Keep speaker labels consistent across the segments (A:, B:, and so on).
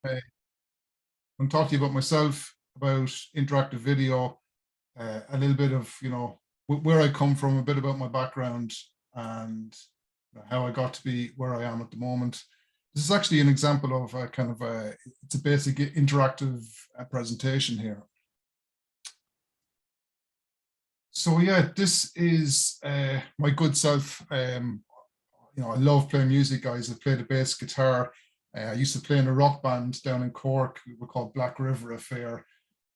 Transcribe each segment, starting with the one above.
A: Uh, I'm talking about myself, about interactive video, a little bit of, where I come from, a bit about my background, and how I got to be where I am at the moment. This is actually an example of it's a basic interactive presentation here. So yeah, this is my good self. I love playing music, guys. I play the bass guitar. I used to play in a rock band down in Cork. We were called Black River Affair.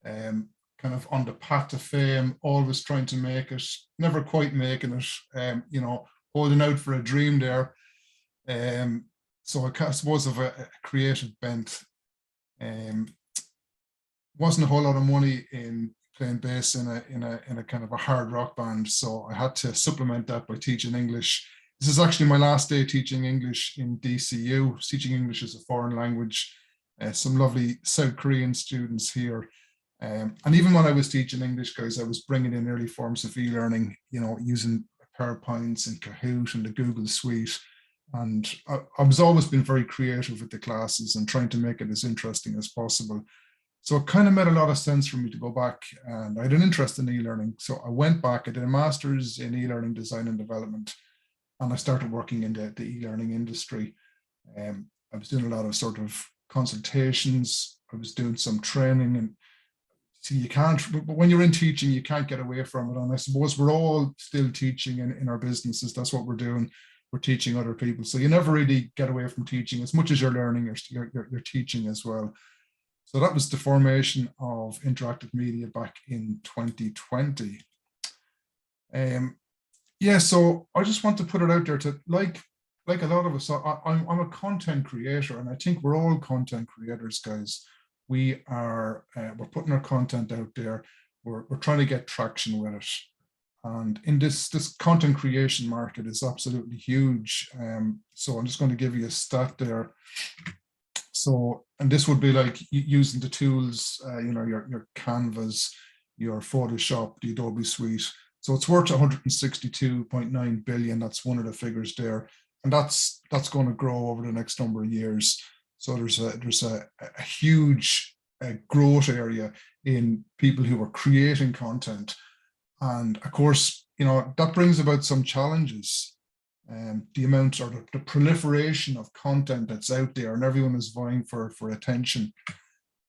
A: Kind of on the path to fame, always trying to make it, never quite making it. Holding out for a dream there. So I suppose of a creative bent. Wasn't a whole lot of money in playing bass in a kind of a hard rock band, so I had to supplement that by teaching English. This is actually my last day teaching English in DCU, teaching English as a foreign language. Some lovely South Korean students here. And even when I was teaching English, guys, I was bringing in early forms of e-learning, using PowerPoints and Kahoot and the Google Suite. And I was always been very creative with the classes and trying to make it as interesting as possible. So it kind of made a lot of sense for me to go back, and I had an interest in e-learning. So I went back, I did a master's in e-learning design and development, and I started working in the e-learning industry. I was doing a lot of sort of consultations. I was doing some training, and see, you can't, but when you're in teaching, you can't get away from it. And I suppose we're all still teaching in our businesses. That's what we're doing. We're teaching other people. So you never really get away from teaching. As much as you're learning, you're teaching as well. So that was the formation of interactive media back in 2020. Yeah, so I just want to put it out there to, like a lot of us, I'm a content creator, and I think we're all content creators, guys. We're putting our content out there. We're trying to get traction with it. And in this content creation market is absolutely huge. So I'm just going to give you a stat there. So, and this would be like using the tools, your Canvas, your Photoshop, the Adobe Suite. So it's worth 162.9 billion. That's one of the figures there. And that's going to grow over the next number of years. So there's a huge growth area in people who are creating content. And of course, that brings about some challenges. The amount or the proliferation of content that's out there, and everyone is vying for attention.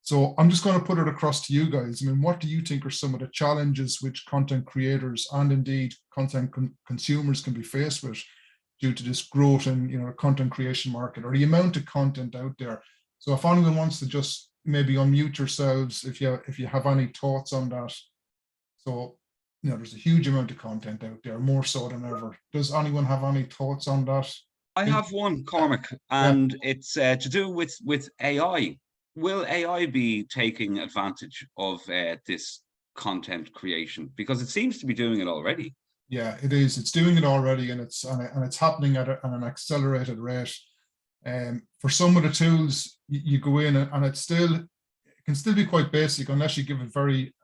A: So I'm just going to put it across to you guys. I mean, what do you think are some of the challenges which content creators and indeed content consumers can be faced with due to this growth in content creation market, or the amount of content out there? So if anyone wants to just maybe unmute yourselves, if you have any thoughts on that. So there's a huge amount of content out there, more so than ever. Does anyone have any thoughts on that?
B: I have one, Cormac, and it's to do with AI. Will AI be taking advantage of this content creation? Because it seems to be doing it already.
A: Yeah, it is. It's doing it already, and it's happening at an accelerated rate. For some of the tools, you go in and it can still be quite basic unless you give it very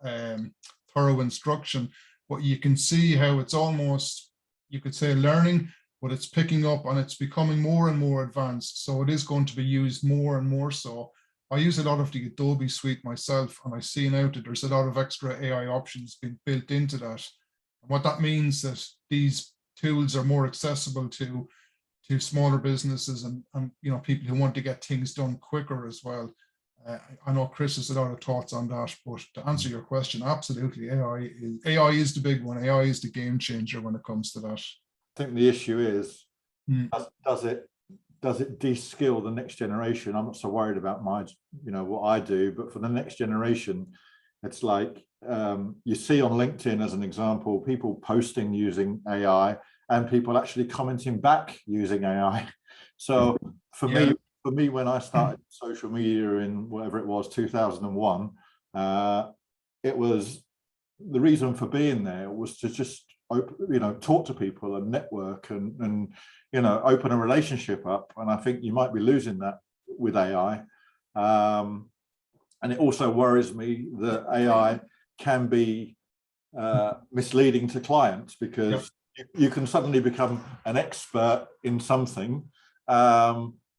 A: thorough instruction. But you can see how it's almost, you could say, learning, but it's picking up and it's becoming more and more advanced. So it is going to be used more and more so. I use a lot of the Adobe Suite myself, and I see now that there's a lot of extra AI options being built into that. And what that means that these tools are more accessible to smaller businesses and people who want to get things done quicker as well. I know Chris has a lot of thoughts on that, but to answer your question, absolutely, AI is the big one. AI is the game changer when it comes to that.
C: I think the issue is, does it de-skill the next generation? I'm not so worried about what I do, but for the next generation, it's like you see on LinkedIn, as an example, people posting using AI and people actually commenting back using AI. So for me, when I started social media in whatever it was, 2001, it was, the reason for being there was to just talk to people and network and open a relationship up. And I think you might be losing that with AI. And it also worries me that AI can be misleading to clients, because you can suddenly become an expert in something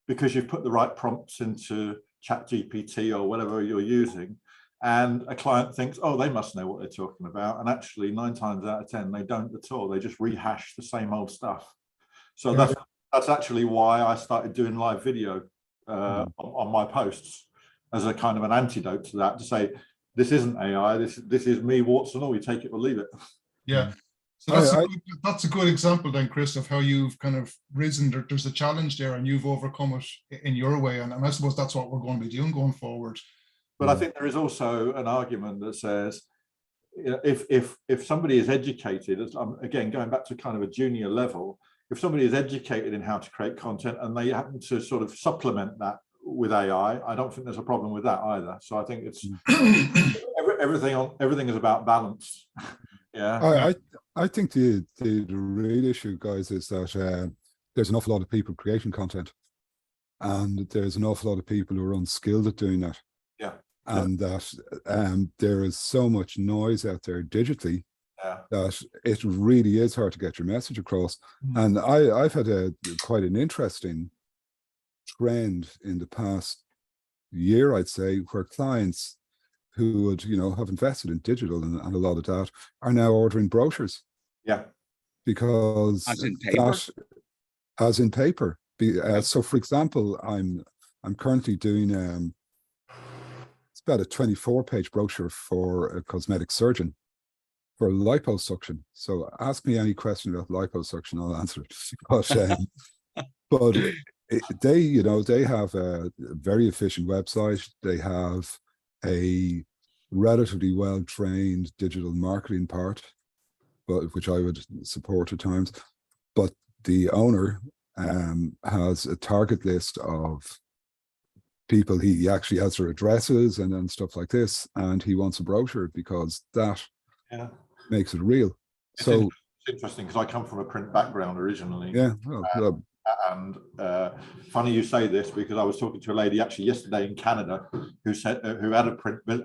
C: because you've put the right prompts into ChatGPT or whatever you're using, and a client thinks, oh, they must know what they're talking about, and actually 9 times out of 10 they don't at all. They just rehash the same old stuff. So that's actually why I started doing live video on my posts as a kind of an antidote to that, to say this isn't AI, this is me, warts and all. You take it or leave it.
A: Yeah. So that's a good example then, Chris, of how you've kind of risen. There's a challenge there and you've overcome it in your way. And I suppose that's what we're going to be doing going forward.
C: But I think there is also an argument that says, if somebody is educated, again, going back to kind of a junior level, if somebody is educated in how to create content and they happen to sort of supplement that with AI, I don't think there's a problem with that either. So I think it's everything is about balance. Yeah.
D: I think the real issue, guys, is that there's an awful lot of people creating content, and there's an awful lot of people who are unskilled at doing that.
C: Yeah.
D: And that there is so much noise out there digitally that it really is hard to get your message across. And I've had quite an interesting trend in the past year, I'd say, where clients who would, have invested in digital and a lot of that are now ordering brochures.
C: Yeah.
B: Because
D: as in paper. So for example, I'm currently doing it's about a 24-page brochure for a cosmetic surgeon for liposuction. So ask me any question about liposuction, I'll answer it. But they have a very efficient website. They have a relatively well-trained digital marketing part, but which I would support at times. But the owner has a target list of people. He actually has their addresses and stuff like this, and he wants a brochure because that makes it real. It's
C: interesting because I come from a print background originally.
D: Yeah.
C: And funny you say this, because I was talking to a lady actually yesterday in Canada who said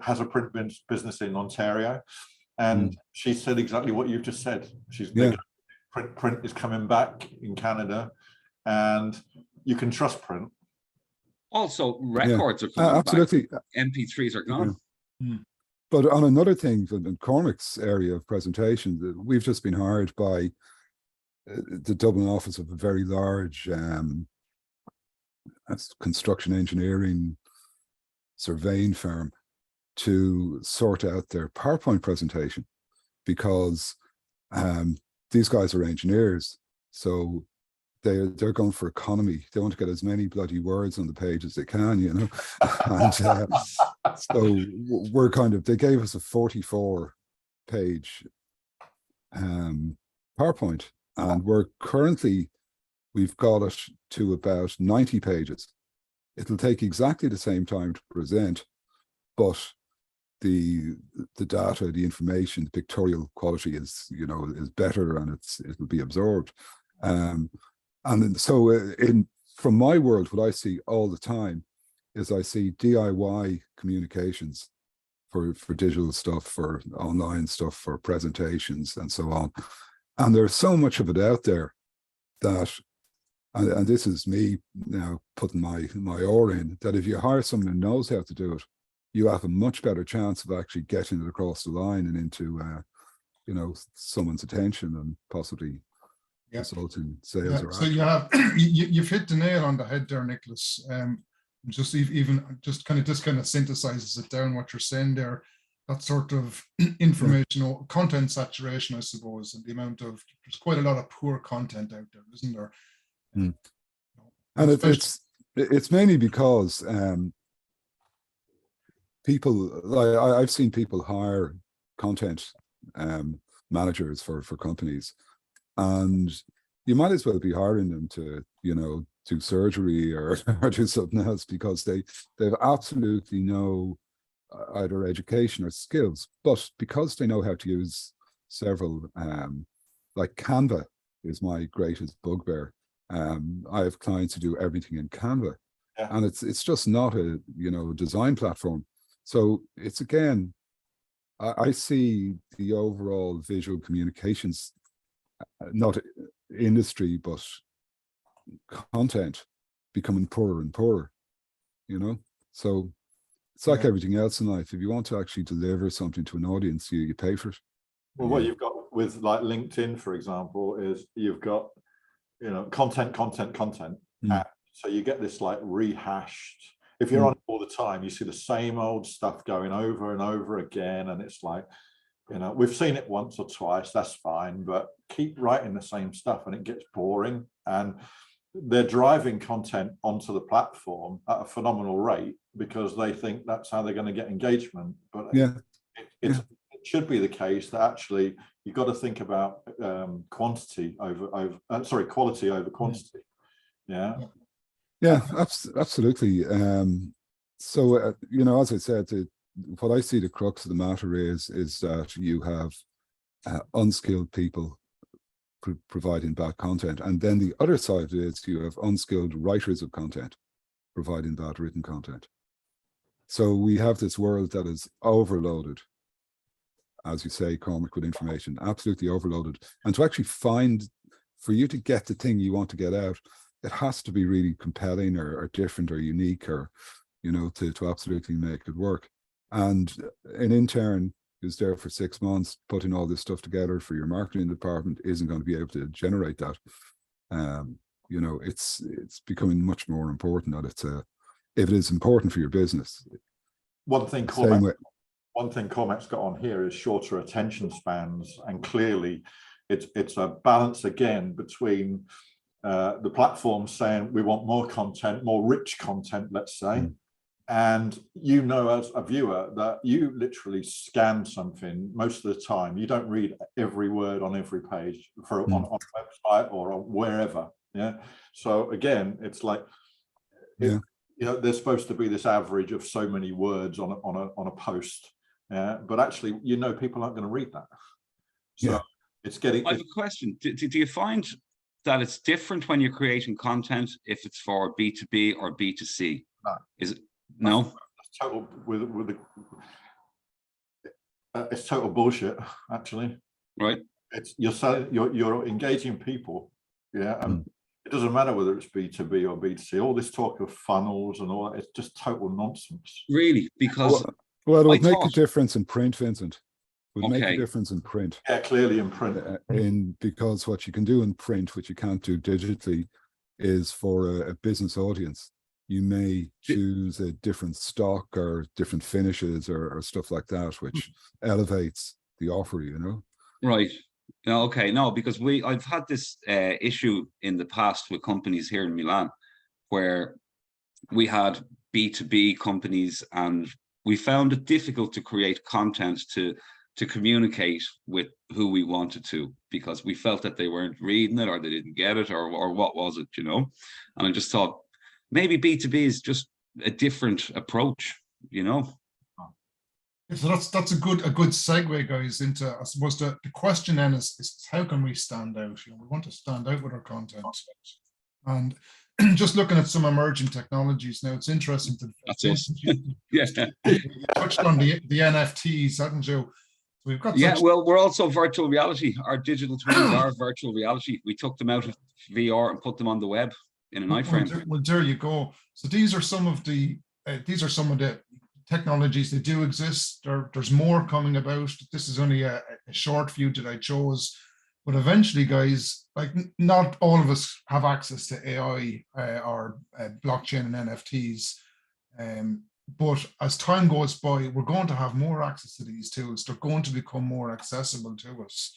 C: has a print business in Ontario, and she said exactly what you've just said. Print is coming back in Canada, and you can trust print.
B: Also, records are coming
D: absolutely
B: back. MP3s are gone.
D: But on another thing, in Cormac's area of presentation, we've just been hired by the Dublin office of a very large construction engineering surveying firm to sort out their PowerPoint presentation, because these guys are engineers, so they're going for economy. They want to get as many bloody words on the page as they can, and so we're they gave us a 44-page PowerPoint, and we've got it to about 90 pages. It'll take exactly the same time to present, but the data, the information, the pictorial quality is better, and it'll be absorbed. And so from my world, what I see all the time is I see DIY communications for digital stuff, for online stuff, for presentations and so on. And there's so much of it out there that, and this is me now putting my oar in, that if you hire someone who knows how to do it, you have a much better chance of actually getting it across the line and into someone's attention, and possibly result in sales. Or
A: so you've hit the nail on the head there, Nicholas. Just kind of synthesizes it down what you're saying there. That sort of informational content saturation, I suppose, and the amount of, there's quite a lot of poor content out there, isn't there?
D: And it's mainly because people, like I've seen people hire content managers for companies, and you might as well be hiring them to do surgery or do something else, because they've absolutely no either education or skills, but because they know how to use several, like Canva is my greatest bugbear. I have clients who do everything in Canva, and it's just not a design platform. So it's, again, I see the overall visual communications, not industry, but content becoming poorer and poorer, So it's like
A: Yeah.
D: everything else in life. If you want to actually deliver something to an audience, you pay for it.
C: Well, what you've got with like LinkedIn, for example, is you've got, you know, content. And so you get this like rehashed. If you're on it all the time, you see the same old stuff going over and over again. And it's like, you know, we've seen it once or twice, that's fine, but keep writing the same stuff and it gets boring. And they're driving content onto the platform at a phenomenal rate because they think that's how they're going to get engagement. But it should be the case that actually you've got to think about quality over quantity. Yeah,
D: absolutely. So you know, as I said, what I see the crux of the matter is that you have unskilled people providing bad content, and then the other side is you have unskilled writers of content providing bad written content. So we have this world that is overloaded, as you say, Cormac, with information, absolutely overloaded. And to actually find, for you to get the thing you want to get out, it has to be really compelling or different or unique, or, you know, to absolutely make it work. And an intern who's there for 6 months putting all this stuff together for your marketing department isn't going to be able to generate that. You know, it's becoming much more important that it's if it is important for your business.
C: One thing Cormac's got on here is shorter attention spans, and clearly it's a balance again between the platform saying we want more content, more rich content, let's say, and you know, as a viewer, that you literally scan something most of the time. You don't read every word on every page on a website or on wherever. Yeah. So again, it's like, you know, there's supposed to be this average of so many words on a post. Yeah. But actually, you know, people aren't going to read that. So it's getting.
B: I have a question. Do you find that it's different when you're creating content if it's for B2B or B2C?
C: No.
B: Is it? No.
C: That's total it's total bullshit, actually.
B: Right.
C: It's you're engaging people. Yeah. And it doesn't matter whether it's B2B or B2C. All this talk of funnels and all that, it's just total nonsense.
B: Really? Because
D: well, it would make a difference in print, Vincent. It would make a difference in print.
C: Yeah, clearly in print.
D: Because what you can do in print, which you can't do digitally, is for a business audience. You may choose a different stock or different finishes or stuff like that, which elevates the offer, you know?
B: Right. Okay. No, because I've had this issue in the past with companies here in Milan where we had B2B companies and we found it difficult to create content to communicate with who we wanted to, because we felt that they weren't reading it or they didn't get it or what was it, you know? And I just thought, maybe B2B is just a different approach, you know.
A: So that's a good segue, guys, into, I suppose the question then is how can we stand out? You know, we want to stand out with our content, and just looking at some emerging technologies now. It's interesting to touched on the NFTs, hadn't you? We've got
B: well, we're also virtual reality. Our digital twins are virtual reality. We took them out of VR and put them on the web in an iframe.
A: Well, there you go. So these are some of the technologies that do exist. There's more coming about. This is only a short few that I chose, but eventually, guys, like not all of us have access to AI or blockchain and NFTs. But as time goes by, we're going to have more access to these tools. They're going to become more accessible to us,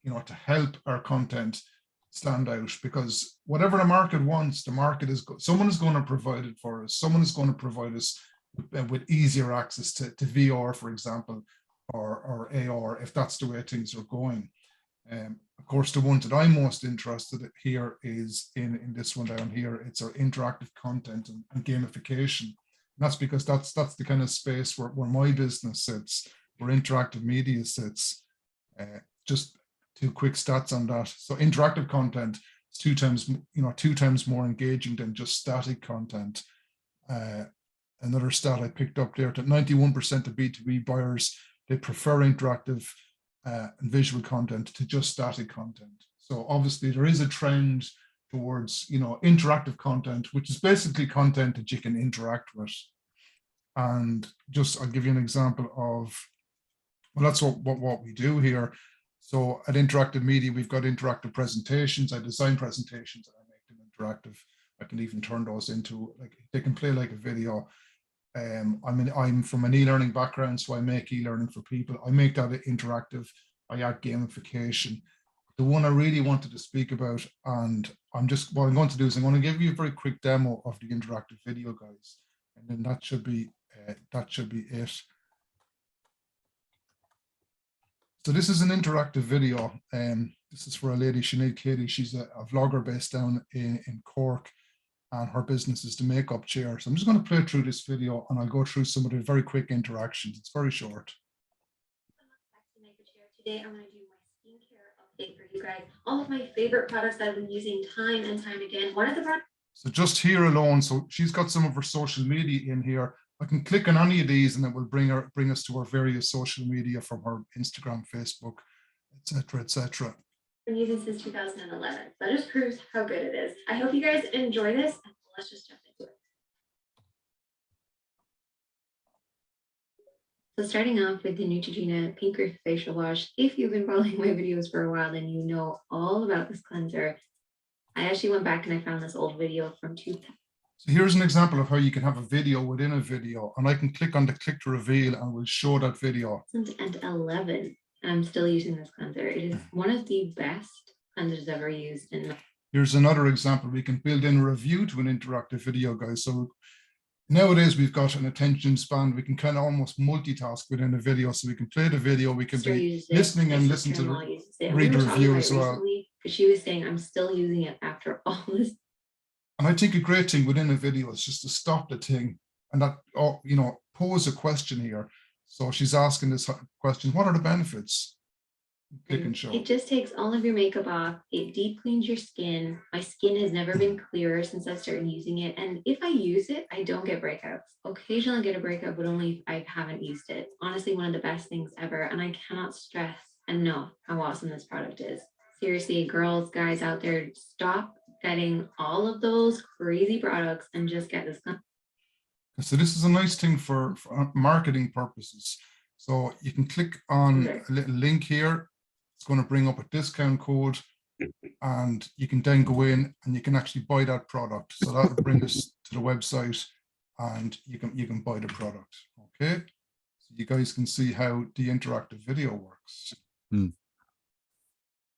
A: you know, to help our content stand out, because whatever the market wants, the market is someone is going to provide it for us. Someone is going to provide us with easier access to VR, for example, or AR, if that's the way things are going. Of course, the one that I'm most interested in here is in this one down here. It's our interactive content and gamification. And that's because that's the kind of space where my business sits, where interactive media sits. Just 2 quick stats on that. So interactive content is 2 times more engaging than just static content. Another stat I picked up there, that 91% of B2B buyers, they prefer interactive and visual content to just static content. So obviously there is a trend towards, you know, interactive content, which is basically content that you can interact with. And just, I'll give you an example of, well, that's what we do here. So at Interactive Media, we've got interactive presentations. I design presentations and I make them interactive. I can even turn those into, like, they can play like a video. I'm from an e-learning background, so I make e-learning for people. I make that interactive. I add gamification. The one I really wanted to speak about, and what I'm going to do is I'm going to give you a very quick demo of the interactive video, guys, and then that should be it. So this is an interactive video. This is for a lady, Sinead Katie. She's a vlogger based down in Cork, and her business is the makeup chair. So I'm just going to play through this video and I'll go through some of the very quick interactions. It's very short.
E: Today I'm going to do my skincare update for you guys. All of my favorite products that I've been using time and time again. One of the products.
A: So just here alone, so she's got some of her social media in here. I can click on any of these and it will bring us to her various social media from her Instagram, Facebook, etc., etc.
E: I've been using since 2011. That just proves how good it is. I hope you guys enjoy this, and let's just jump into it. So starting off with the Neutrogena Pink Earth Facial Wash. If you've been following my videos for a while, then you know all about this cleanser. I actually went back and I found this old video from 2000.
A: So here's an example of how you can have a video within a video, and I can click on the click to reveal and we'll show that video.
E: 2011, and I'm still using this cleanser. It is one of the best cleansers ever used.
A: Here's another example. We can build in a review to an interactive video, guys. So nowadays we've got an attention span. We can kind of almost multitask within a video. So we can play the video, we can be listening and listen to read the review as well.
E: Because she was saying, I'm still using it after all this.
A: And I think a great thing within a video is just to stop the thing and that, pose a question here. So she's asking this question, what are the benefits? Click and show.
E: It just takes all of your makeup off. It deep cleans your skin. My skin has never been clearer since I started using it. And if I use it, I don't get breakouts. Occasionally I get a breakout, but only if I haven't used it. Honestly, one of the best things ever. And I cannot stress enough how awesome this product is. Seriously, girls, guys out there, stop getting all of those crazy products and just get this.
A: So this is a nice thing for marketing purposes. So you can click on a little link here. It's going to bring up a discount code and you can then go in and you can actually buy that product. So that will bring us to the website and you can buy the product. Okay. So you guys can see how the interactive video works.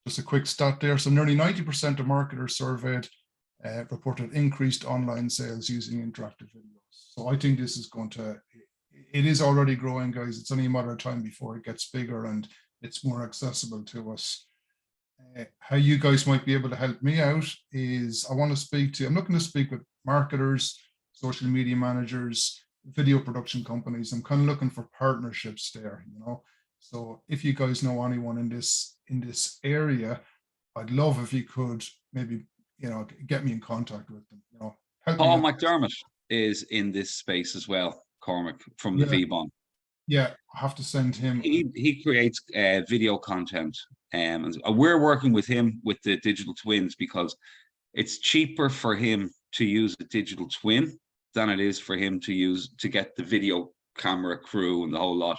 A: Just a quick stat there. So nearly 90% of marketers surveyed reported increased online sales using interactive videos. So I think this is it is already growing, guys. It's only a matter of time before it gets bigger and it's more accessible to us. How you guys might be able to help me out is I'm looking to speak with marketers, social media managers, video production companies. I'm kind of looking for partnerships there, So if you guys know anyone in this area, I'd love if you could maybe, get me in contact with them, help
B: Paul McDermott is in this space as well, Cormac, from the VBON.
A: Yeah, I have to send him.
B: He creates video content, and we're working with him with the digital twins because it's cheaper for him to use a digital twin than it is for him to get the video camera crew and the whole lot.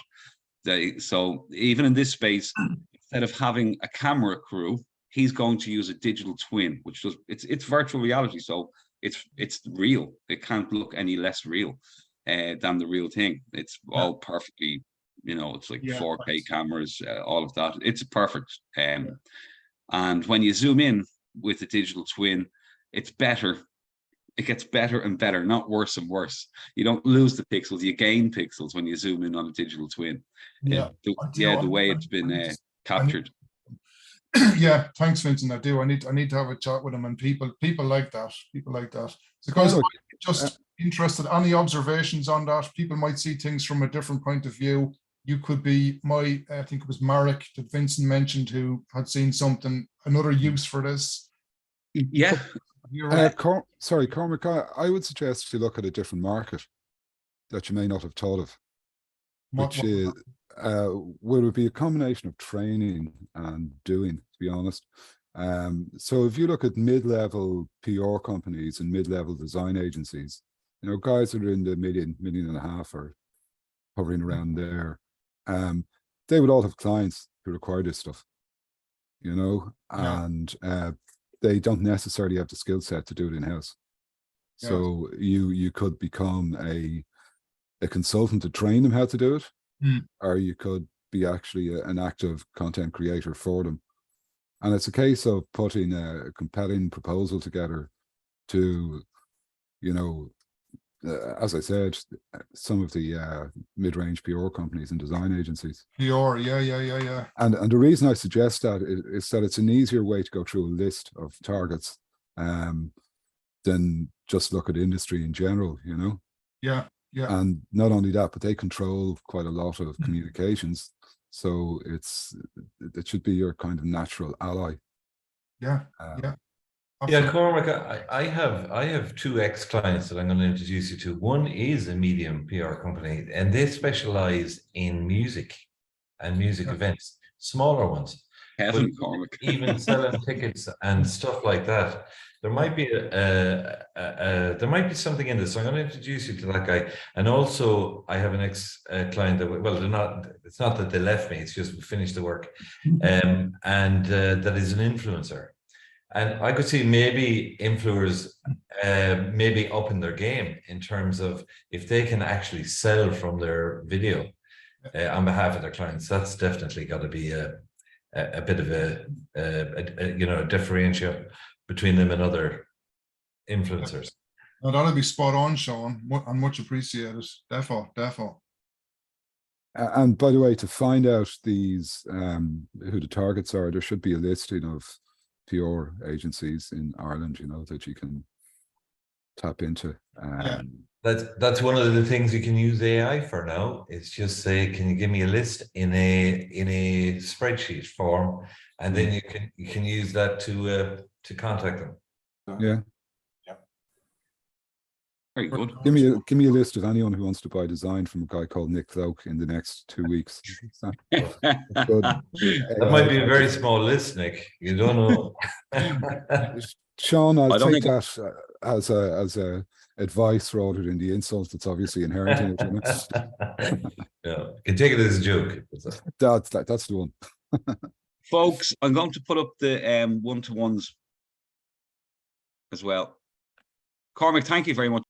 B: So even in this space, instead of having a camera crew, he's going to use a digital twin, which it's virtual reality, so it's real. It can't look any less real than the real thing. It's all perfectly, it's like 4K cameras, all of that. It's perfect. And when you zoom in with a digital twin, it's better. It gets better and better, not worse and worse. You don't lose the pixels, you gain pixels when you zoom in on a digital twin. The way it's been captured.
A: Yeah, thanks, Vincent. I do. I need to have a chat with him, and people like that. So guys, I'm just interested. Any observations on that? People might see things from a different point of view. You could be I think it was Marek that Vincent mentioned, who had seen another use for this.
B: Yeah.
D: Sorry, Cormac, I would suggest you look at a different market that you may not have thought of, which is will it be a combination of training and doing, to be honest. So if you look at mid-level PR companies and mid-level design agencies, You know, guys that are in the million and a half or hovering around there, they would all have clients who require this stuff, you know, and they don't necessarily have the skill set to do it in-house. So you could become a consultant to train them how to do it, or you could be actually an active content creator for them. And it's a case of putting a compelling proposal together to, you know, as I said, some of the mid-range PR companies and design agencies.
A: PR, yeah.
D: And the reason I suggest that is that it's an easier way to go through a list of targets than just look at industry in general, you know?
A: Yeah.
D: And not only that, but they control quite a lot of communications. So it should be your kind of natural ally.
A: Yeah.
F: Yeah, Cormac, I have two ex-clients that I'm going to introduce you to. One is a medium PR company, and they specialize in music and music events, smaller ones.
B: Kevin, Cormac.
F: Even selling tickets and stuff like that. There might be there might be something in this. So I'm going to introduce you to that guy. And also, I have an ex-client that, well, they're not. It's not that they left me. It's just we finished the work, and that is an influencer. And I could see maybe influencers maybe up in their game in terms of if they can actually sell from their video on behalf of their clients. That's definitely got to be a bit of a you know, a differential between them and other influencers.
A: No, that'll be spot on, Sean, and much appreciated. Defo.
D: And by the way, to find out these who the targets are, there should be a listing of PR agencies in Ireland, you know, that you can tap into.
F: That's one of the things you can use AI for now. It's just say, can you give me a list in a spreadsheet form, and then you can use that to contact them.
D: Yeah.
B: Very good.
D: Give me a list of anyone who wants to buy design from a guy called Nick Cloak in the next 2 weeks.
F: That might be a very small list, Nick. You don't know.
D: Sean, I'll take that as a advice rather than the insult that's obviously inherent in it. You know?
F: Yeah, you can take it as a joke.
D: That's the one.
B: Folks, I'm going to put up the one-to-ones as well. Cormac, thank you very much.